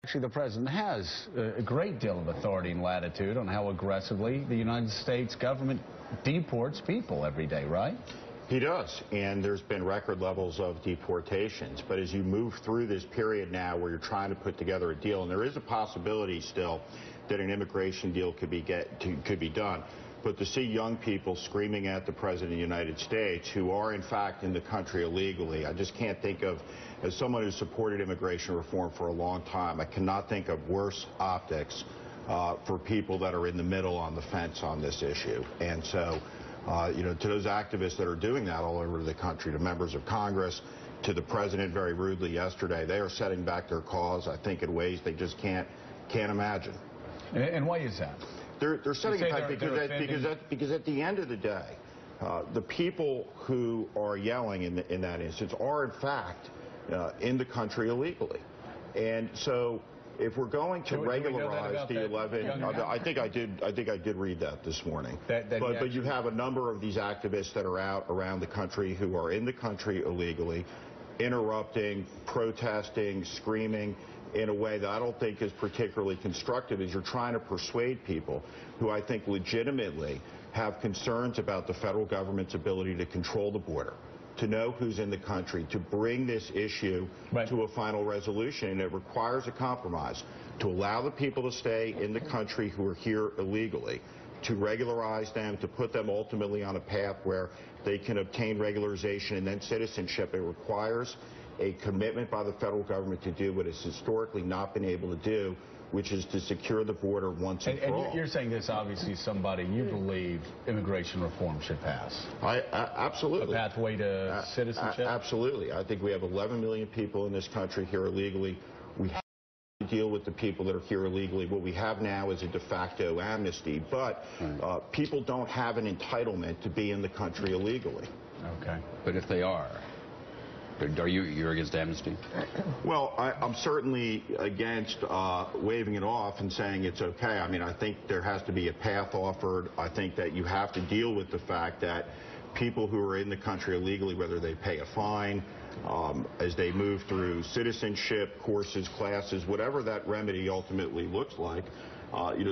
Actually, the president has a great deal of authority and latitude on how aggressively the United States government deports people every day, right? He does, and there's been record levels of deportations. But as you move through this period now where you're trying to put together a deal, and there is a possibility still that an immigration deal could be done, but to see young people screaming at the President of the United States who are, in fact, in the country illegally, I just can't think of, as someone who supported immigration reform for a long time, I cannot think of worse optics for people that are in the middle on the fence on this issue. And so, to those activists that are doing that all over the country, to members of Congress, to the President very rudely yesterday, they are setting back their cause, I think, in ways they just can't imagine. And why is that? They're setting it back because at the end of the day, the people who are yelling in that instance are, in fact, in the country illegally. And so if we're going to regularize the 11, I think I did read that this morning. But you have a number of these activists that are out around the country who are in the country illegally, interrupting, protesting, screaming in a way that I don't think is particularly constructive, as you're trying to persuade people who I think legitimately have concerns about the federal government's ability to control the border, to know who's in the country, to bring this issue to a final resolution. And it requires a compromise to allow the people to stay in the country who are here illegally, to regularize them, to put them ultimately on a path where they can obtain regularization and then citizenship. It requires a commitment by the federal government to do what it's historically not been able to do, which is to secure the border once and for all. And you're saying this, obviously, somebody you believe immigration reform should pass. Absolutely. A pathway to citizenship? Absolutely. I think we have 11 million people in this country here illegally. We have to deal with the people that are here illegally. What we have now is a de facto amnesty, but people don't have an entitlement to be in the country illegally. Okay. But if they are you're against amnesty? Well, I'm certainly against waving it off and saying it's okay. I mean, I think there has to be a path offered. I think that you have to deal with the fact that people who are in the country illegally, whether they pay a fine, as they move through citizenship, courses, classes, whatever that remedy ultimately looks like,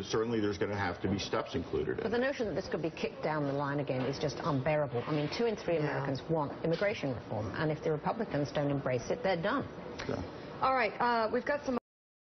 certainly there's going to have to be steps included in it. But the notion that this could be kicked down the line again is just unbearable. I mean, 2 in 3 Americans want immigration reform, and if the Republicans don't embrace it, they're done. Yeah. All right, we've got some